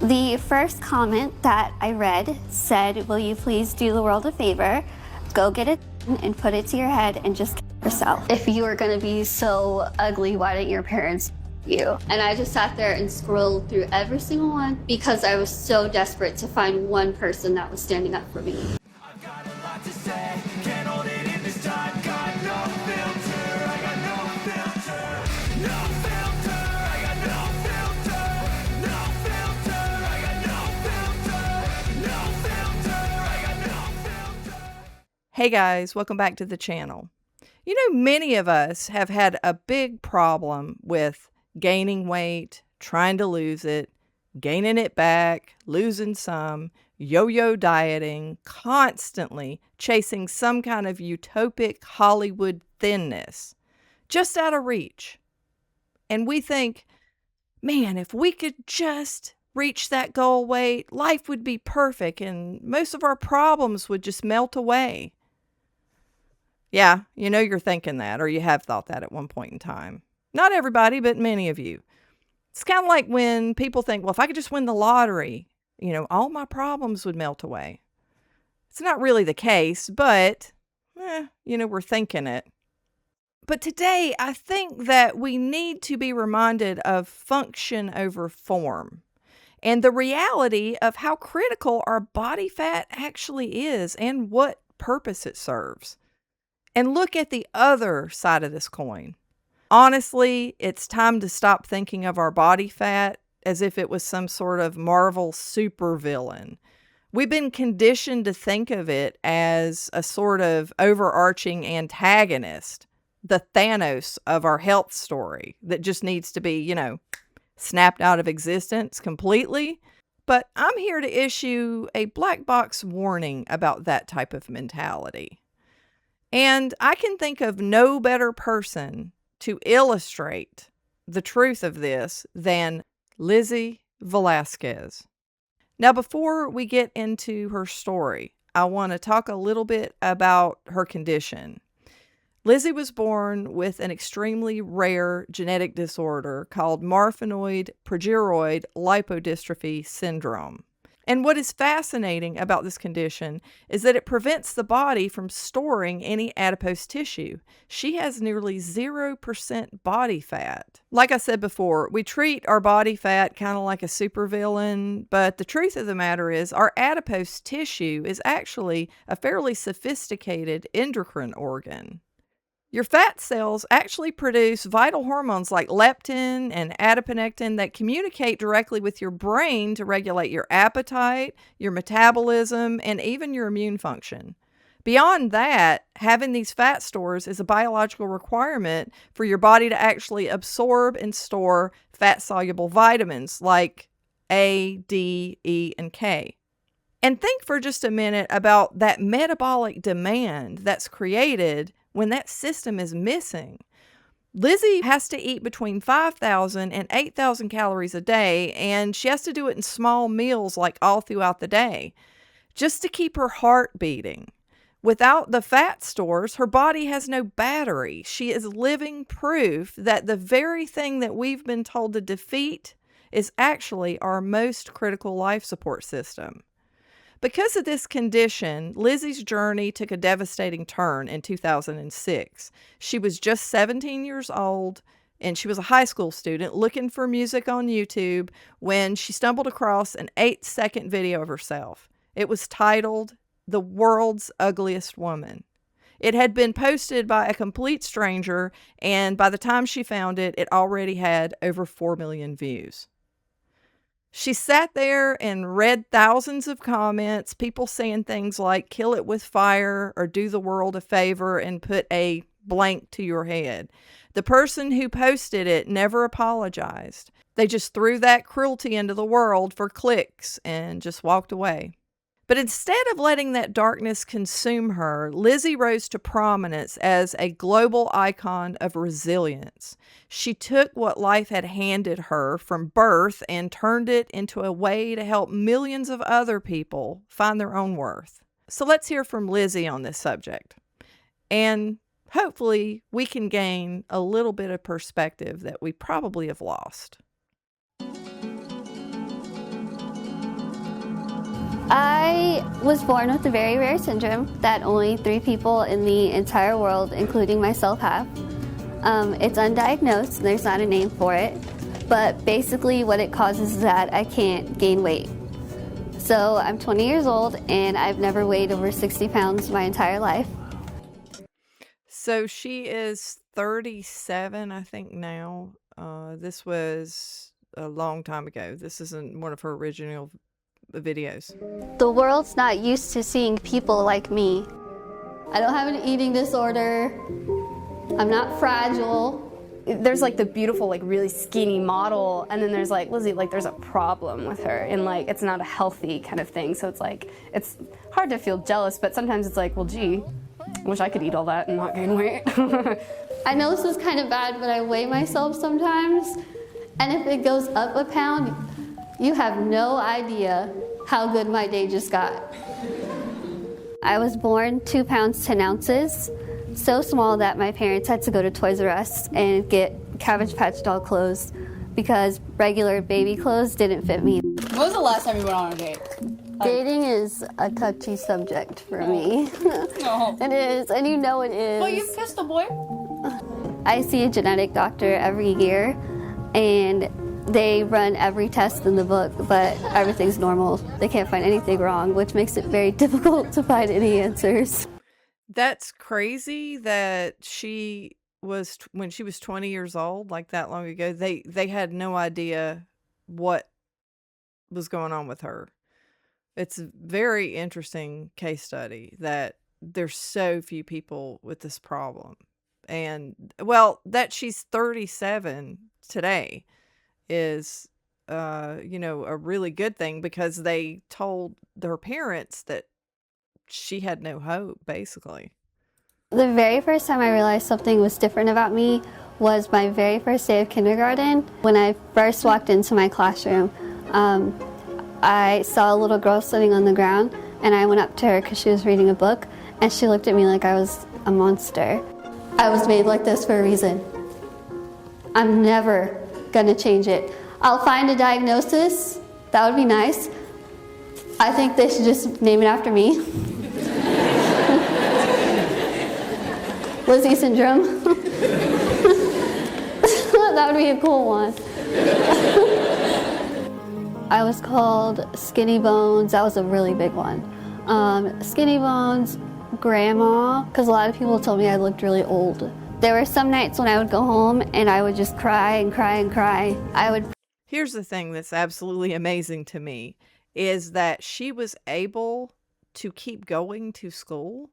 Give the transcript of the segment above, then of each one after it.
The first comment that I read said, "Will you please do the world a favor? Go get it and put it to your head and just kill yourself. If you were gonna be so ugly, why didn't your parents you?" And I just sat there and scrolled through every single one because I was so desperate to find one person that was standing up for me. I've got a lot to say, can't hold it in this time, got no filter, I got no filter, no filter, I got no filter, no filter, I got no filter, no filter, I got no filter. Hey guys, welcome back to the channel. You know, many of us have had a big problem with gaining weight, trying to lose it, gaining it back, losing some, yo-yo dieting, constantly chasing some kind of utopic Hollywood thinness, just out of reach. And we think, man, if we could just reach that goal weight, life would be perfect and most of our problems would just melt away. Yeah, you know you're thinking that, or you have thought that at one point in time. Not everybody, but many of you. It's kind of like when people think, well, if I could just win the lottery, you know, all my problems would melt away. It's not really the case, but, you know, we're thinking it. But today, I think that we need to be reminded of function over form and the reality of how critical our body fat actually is and what purpose it serves. And look at the other side of this coin. Honestly, it's time to stop thinking of our body fat as if it was some sort of Marvel supervillain. We've been conditioned to think of it as a sort of overarching antagonist, the Thanos of our health story that just needs to be, you know, snapped out of existence completely. But I'm here to issue a black box warning about that type of mentality. And I can think of no better person to illustrate the truth of this than Lizzy Velasquez. Now, before we get into her story, I want to talk a little bit about her condition. Lizzy was born with an extremely rare genetic disorder called Marfanoid-progeroid-lipodystrophy syndrome. And what is fascinating about this condition is that it prevents the body from storing any adipose tissue. She has nearly 0% body fat. Like I said before, we treat our body fat kind of like a supervillain, but the truth of the matter is our adipose tissue is actually a fairly sophisticated endocrine organ. Your fat cells actually produce vital hormones like leptin and adiponectin that communicate directly with your brain to regulate your appetite, your metabolism, and even your immune function. Beyond that, having these fat stores is a biological requirement for your body to actually absorb and store fat-soluble vitamins like A, D, E, and K. And think for just a minute about that metabolic demand that's created when that system is missing. Lizzy has to eat between 5,000 and 8,000 calories a day, and she has to do it in small meals like all throughout the day, just to keep her heart beating. Without the fat stores, her body has no battery. She is living proof that the very thing that we've been told to defeat is actually our most critical life support system. Because of this condition, Lizzy's journey took a devastating turn in 2006. She was just 17 years old, and she was a high school student looking for music on YouTube when she stumbled across an 8-second video of herself. It was titled, "The World's Ugliest Woman." It had been posted by a complete stranger, and by the time she found it, it already had over 4 million views. She sat there and read thousands of comments, people saying things like, "Kill it with fire," or "Do the world a favor and put a blank to your head." The person who posted it never apologized. They just threw that cruelty into the world for clicks and just walked away. But instead of letting that darkness consume her, Lizzy rose to prominence as a global icon of resilience. She took what life had handed her from birth and turned it into a way to help millions of other people find their own worth. So let's hear from Lizzy on this subject. And hopefully we can gain a little bit of perspective that we probably have lost. I was born with a very rare syndrome that only 3 people in the entire world, including myself, have. It's undiagnosed, there's not a name for it, but basically what it causes is that I can't gain weight. So I'm 20 years old and I've never weighed over 60 pounds my entire life. So she is 37, I think, now. This was a long time ago. This isn't one of her original videos. The world's not used to seeing people like me. I don't have an eating disorder. I'm not fragile. There's like the beautiful, like really skinny model, and then there's like Lizzy, like there's a problem with her, and like it's not a healthy kind of thing. So it's like, it's hard to feel jealous, but sometimes it's like, well, gee, I wish I could eat all that and not gain weight. I know this is kind of bad, but I weigh myself sometimes, and if it goes up a pound, you have no idea how good my day just got. I was born 2 pounds 10 ounces, so small that my parents had to go to Toys R Us and get Cabbage Patch doll clothes because regular baby clothes didn't fit me. When was the last time you went on a date? Dating is a touchy subject for me. No. It is, and you know it is. Well, you kissed a boy. I see a genetic doctor every year, and they run every test in the book, but everything's normal. They can't find anything wrong, which makes it very difficult to find any answers. That's crazy that she was, when she was 20 years old, like that long ago, they had no idea what was going on with her. It's a very interesting case study that there's so few people with this problem. And, well, that she's 37 today is, a really good thing because they told her parents that she had no hope, basically. The very first time I realized something was different about me was my very first day of kindergarten. When I first walked into my classroom, I saw a little girl sitting on the ground, and I went up to her because she was reading a book, and she looked at me like I was a monster. I was made like this for a reason. I'm never gonna change it. I'll find a diagnosis, that would be nice. I think they should just name it after me. Lizzy syndrome. That would be a cool one. I was called Skinny Bones. That was a really big one. Skinny Bones, Grandma, because a lot of people told me I looked really old. There were some nights when I would go home and I would just cry and cry and cry. Here's the thing that's absolutely amazing to me is that she was able to keep going to school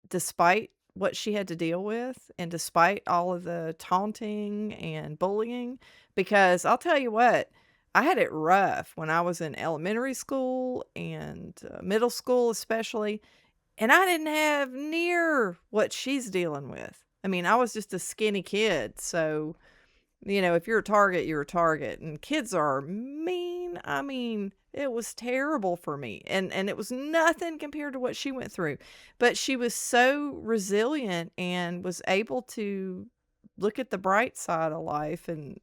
despite what she had to deal with and despite all of the taunting and bullying, because I'll tell you what, I had it rough when I was in elementary school and middle school especially, and I didn't have near what she's dealing with. I mean, I was just a skinny kid, so, if you're a target, you're a target, and kids are mean. I mean, it was terrible for me, and it was nothing compared to what she went through, but she was so resilient and was able to look at the bright side of life and,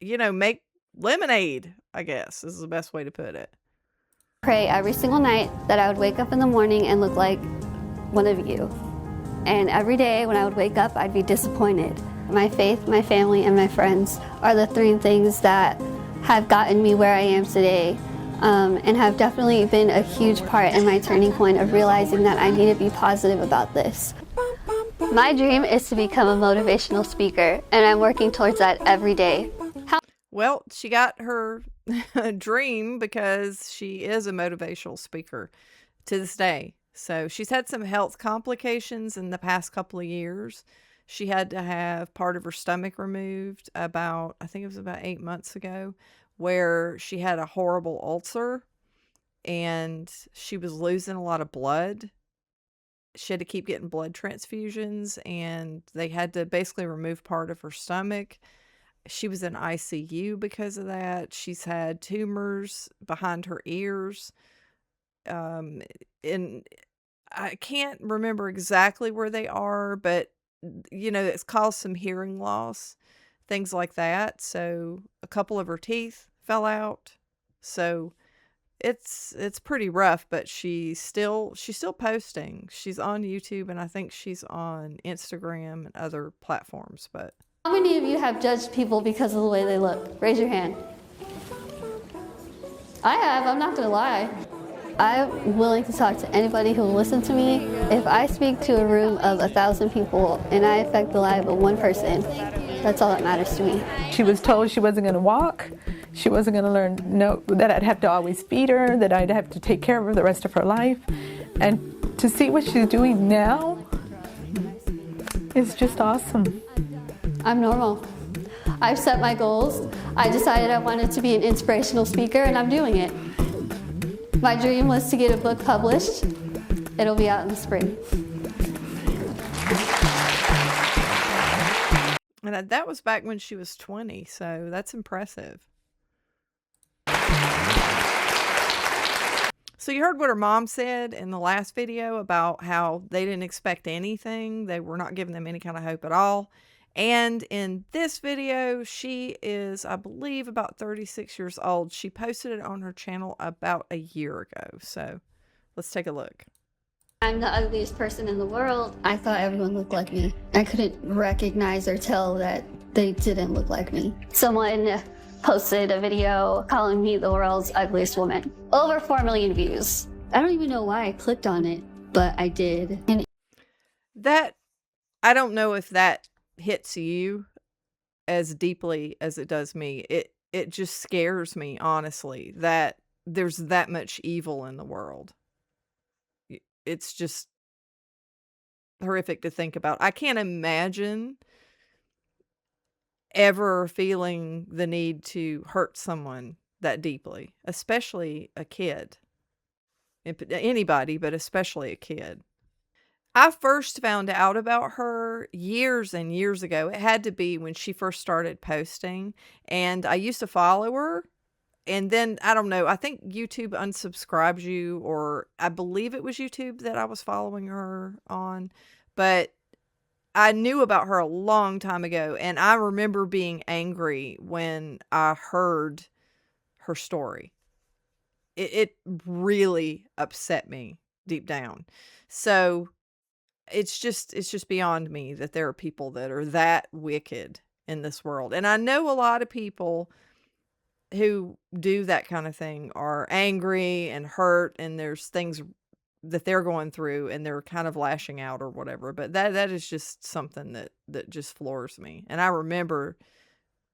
make lemonade, I guess, is the best way to put it. Pray every single night that I would wake up in the morning and look like one of you. And every day when I would wake up, I'd be disappointed. My faith, my family, and my friends are the 3 things that have gotten me where I am today, and have definitely been a huge part in my turning point of realizing that I need to be positive about this. My dream is to become a motivational speaker, and I'm working towards that every day. Well, she got her dream because she is a motivational speaker to this day. So she's had some health complications in the past couple of years. She had to have part of her stomach removed I think it was about 8 months ago, where she had a horrible ulcer and she was losing a lot of blood. She had to keep getting blood transfusions, and they had to basically remove part of her stomach. She was in ICU because of that. She's had tumors behind her ears. And I can't remember exactly where they are, but, it's caused some hearing loss, things like that. So a couple of her teeth fell out. So it's pretty rough, but she's still posting. She's on YouTube, and I think she's on Instagram and other platforms. But How many of you have judged people because of the way they look? Raise your hand. I have, I'm not gonna lie. I'm willing to talk to anybody who will listen to me. If I speak to a room of 1,000 people and I affect the life of one person, that's all that matters to me. She was told she wasn't going to walk. She wasn't going to learn, that I'd have to always feed her, that I'd have to take care of her the rest of her life. And to see what she's doing now is just awesome. I'm normal. I've set my goals. I decided I wanted to be an inspirational speaker, and I'm doing it. My dream was to get a book published. It'll be out in the spring. and that was back when she was 20, so that's impressive. So you heard what her mom said in the last video about how they didn't expect anything. They were not giving them any kind of hope at all. And in this video, she is, I believe, about 36 years old. She posted it on her channel about a year ago. So let's take a look. I'm the ugliest person in the world. I thought everyone looked like me. I couldn't recognize or tell that they didn't look like me. Someone posted a video calling me the world's ugliest woman. Over 4 million views. I don't even know why I clicked on it, but I did. And That, I don't know if that hits you as deeply as it does me. It just scares me, honestly, that there's that much evil in the world. It's just horrific to think about. I can't imagine ever feeling the need to hurt someone that deeply, especially a kid. Anybody, but especially a kid. I first found out about her years and years ago. It had to be when she first started posting, and I used to follow her. And then, I don't know, I think YouTube unsubscribes you, or I believe it was YouTube that I was following her on. But I knew about her a long time ago, and I remember being angry when I heard her story. It really upset me deep down. So it's just beyond me that there are people that are that wicked in this world. And I know a lot of people who do that kind of thing are angry and hurt, and there's things that they're going through and they're kind of lashing out or whatever. But that is just something that just floors me. And I remember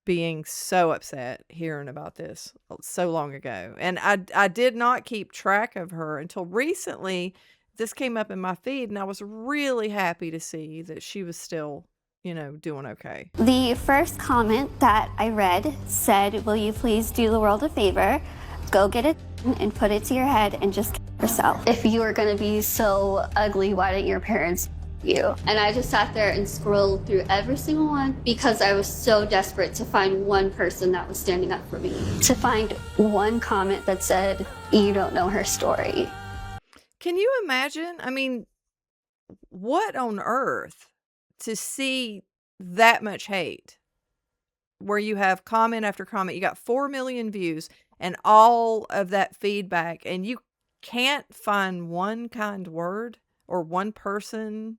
being so upset hearing about this so long ago. And I did not keep track of her until recently. This came up in my feed, and I was really happy to see that she was still, doing okay. the first comment that I read said, "Will you please do the world a favor? Go get it and put it to your head and just kill yourself. If you were gonna be so ugly, why didn't your parents you?" And I just sat there and scrolled through every single one because I was so desperate to find one person that was standing up for me. To find one comment that said, "You don't know her story." Can you imagine? I mean, what on earth to see that much hate where you have comment after comment? You got 4 million views and all of that feedback, and you can't find one kind word or one person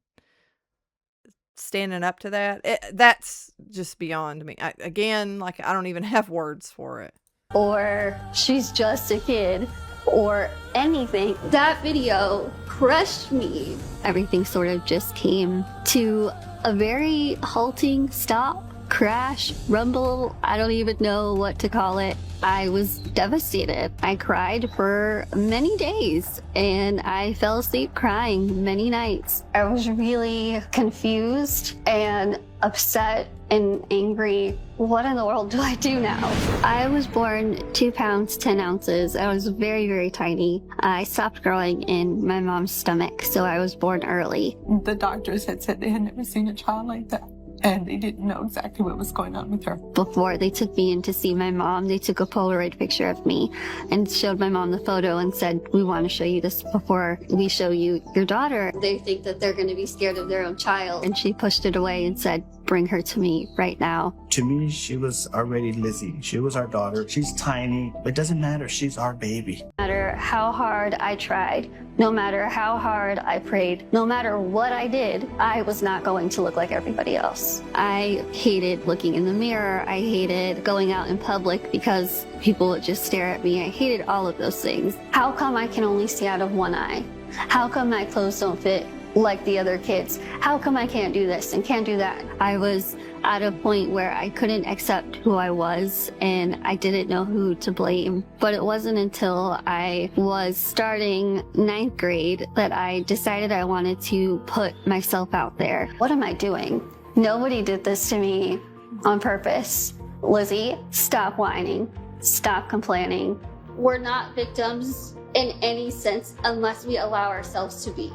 standing up to that. That's just beyond me. I don't even have words for it. Or "She's just a kid," or anything. That video crushed me. Everything sort of just came to a very halting stop, crash, rumble. I don't even know what to call it. I was devastated. I cried for many days, and I fell asleep crying many nights. I was really confused and upset and angry. What in the world do I do now? I was born 2 pounds, 10 ounces. I was very, very tiny. I stopped growing in my mom's stomach, so I was born early. The doctors had said they had never seen a child like that, and they didn't know exactly what was going on with her. Before they took me in to see my mom, they took a Polaroid picture of me and showed my mom the photo and said, "We want to show you this before we show you your daughter." They think that they're going to be scared of their own child. And she pushed it away and said, bring her to me right now. To me, she was already Lizzy. She was our daughter. She's tiny. It doesn't matter. She's our baby. No matter how hard I tried, no matter how hard I prayed, no matter what I did, I was not going to look like everybody else. I hated looking in the mirror. I hated going out in public because people would just stare at me. I hated all of those things. How come I can only see out of one eye? How come my clothes don't fit like the other kids? How come I can't do this and can't do that? I was at a point where I couldn't accept who I was and I didn't know who to blame. But it wasn't until I was starting 9th grade that I decided I wanted to put myself out there. What am I doing? Nobody did this to me on purpose. Lizzy, stop whining. Stop complaining. We're not victims in any sense unless we allow ourselves to be.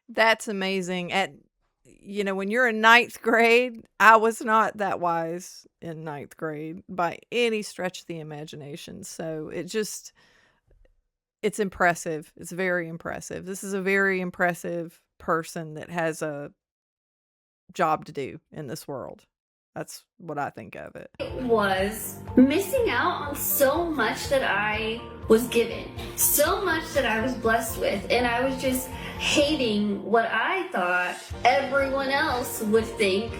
That's amazing. When you're in 9th grade, I was not that wise in 9th grade by any stretch of the imagination. So it's impressive. It's very impressive. This is a very impressive person that has a job to do in this world. That's what I think of it. It was missing out on so much that I was given, so much that I was blessed with, and I was just hating what I thought everyone else would think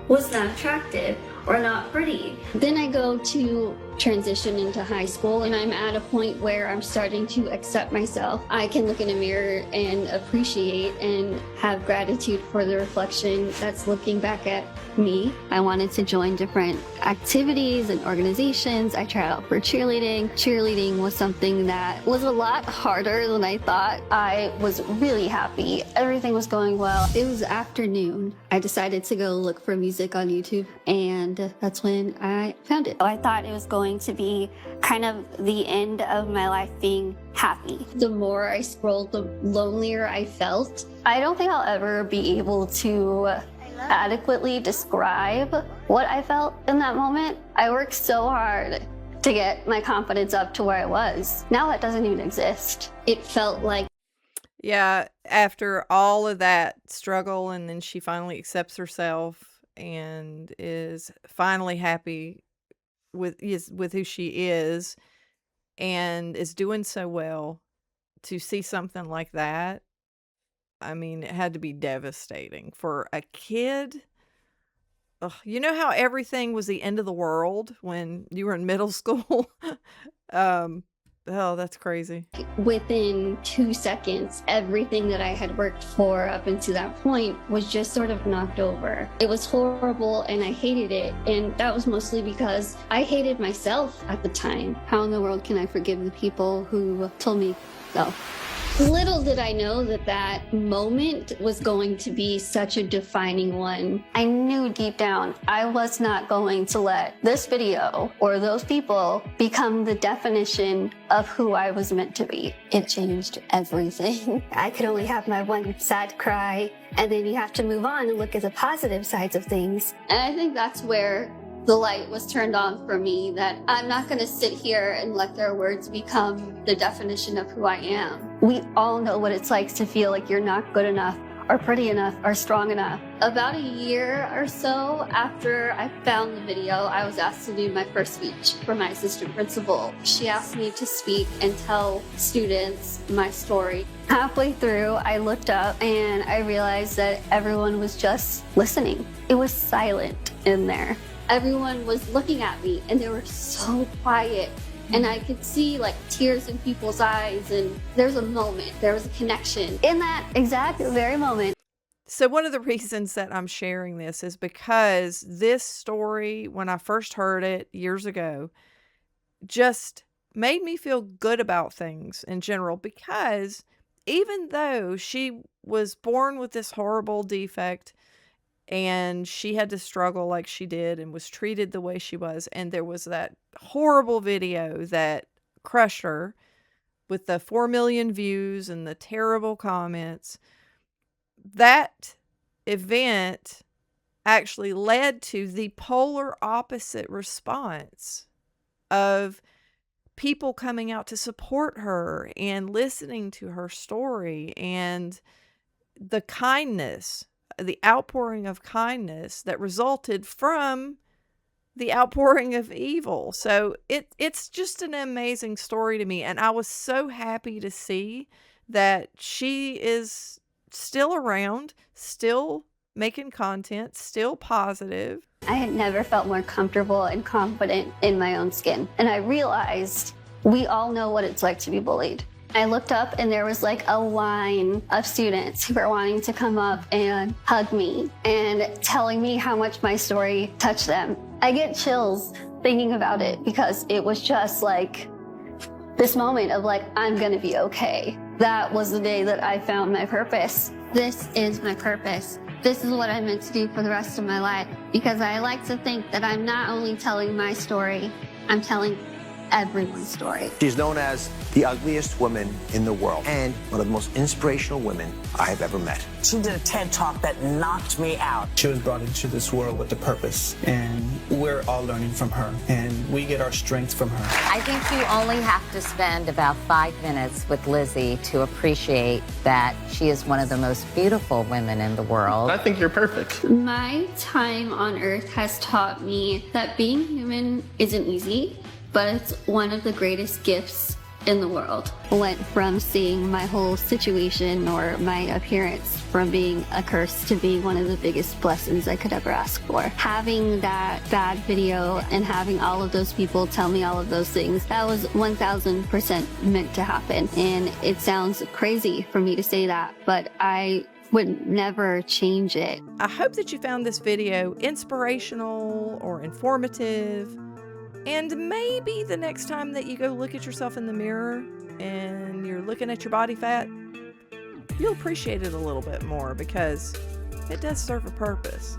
was not attractive or not pretty. Then I go to transition into high school and I'm at a point where I'm starting to accept myself. I can look in a mirror and appreciate and have gratitude for the reflection that's looking back at me. I wanted to join different activities and organizations. I tried out for cheerleading. Cheerleading was something that was a lot harder than I thought. I was really happy. Everything was going well. It was afternoon. I decided to go look for music on YouTube, and that's when I found it. I thought it was going to be kind of the end of my life being happy. The more I scrolled, the lonelier I felt. I don't think I'll ever be able to adequately describe what I felt in that moment. I worked so hard to get my confidence up to where I was. Now that doesn't even exist. It felt like, Yeah, after all of that struggle, and then she finally accepts herself and is finally happy with who she is and is doing so well. To see something like that, I mean, it had to be devastating for a kid. Ugh, you know how everything was the end of the world when you were in middle school? Oh, that's crazy. within 2 seconds, everything that I had worked for up until that point was just sort of knocked over. It was horrible and I hated it. And that was mostly because I hated myself at the time. How in the world can I forgive the people who told me so? Little did I know that that moment was going to be such a defining one. I knew deep down I was not going to let this video or those people become the definition of who I was meant to be. It changed everything. I could only have my one sad cry, and then you have to move on and look at the positive sides of things. And I think that's where the light was turned on for me, that I'm not going to sit here and let their words become the definition of who I am. We all know what it's like to feel like you're not good enough or pretty enough or strong enough. About a year or so after I found the video, I was asked to do my first speech for my assistant principal. She asked me to speak and tell students my story. Halfway through, I looked up and I realized that everyone was just listening. It was silent in there. Everyone was looking at me and they were so quiet. And I could see like tears in people's eyes, and there's a moment, there was a connection. In that exact very moment. So one of the reasons that I'm sharing this is because this story, when I first heard it years ago, just made me feel good about things in general, because even though she was born with this horrible defect and she had to struggle like she did and was treated the way she was, and there was that horrible video that crushed her with the 4 million views and the terrible comments, that event actually led to the polar opposite response of people coming out to support her and listening to her story, and the kindness the outpouring of kindness that resulted from the outpouring of evil. So it's just an amazing story to me. And I was so happy to see that she is still around, still making content, still positive. I had never felt more comfortable and confident in my own skin. And I realized we all know what it's like to be bullied. I looked up and there was like a line of students who were wanting to come up and hug me and telling me how much my story touched them. I get chills thinking about it because it was just like this moment of like, I'm gonna be okay. That was the day that I found my purpose. This is my purpose. This is what I'm meant to do for the rest of my life, because I like to think that I'm not only telling my story, I'm telling everyone's story. She's known as the ugliest woman in the world and one of the most inspirational women I have ever met. She did a TED Talk that knocked me out. She was brought into this world with a purpose, and we're all learning from her, and we get our strength from her. I think you only have to spend about 5 minutes with Lizzy to appreciate that she is one of the most beautiful women in the world. I think you're perfect. My time on Earth has taught me that being human isn't easy, but it's one of the greatest gifts in the world. I went from seeing my whole situation or my appearance from being a curse to being one of the biggest blessings I could ever ask for. Having that bad video and having all of those people tell me all of those things, that was 1000% meant to happen. And it sounds crazy for me to say that, but I would never change it. I hope that you found this video inspirational or informative. And maybe the next time that you go look at yourself in the mirror and you're looking at your body fat, you'll appreciate it a little bit more because it does serve a purpose.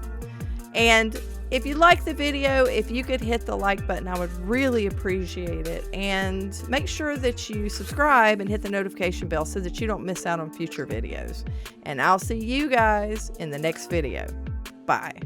And if you like the video, if you could hit the like button, I would really appreciate it. And make sure that you subscribe and hit the notification bell so that you don't miss out on future videos. And I'll see you guys in the next video. Bye.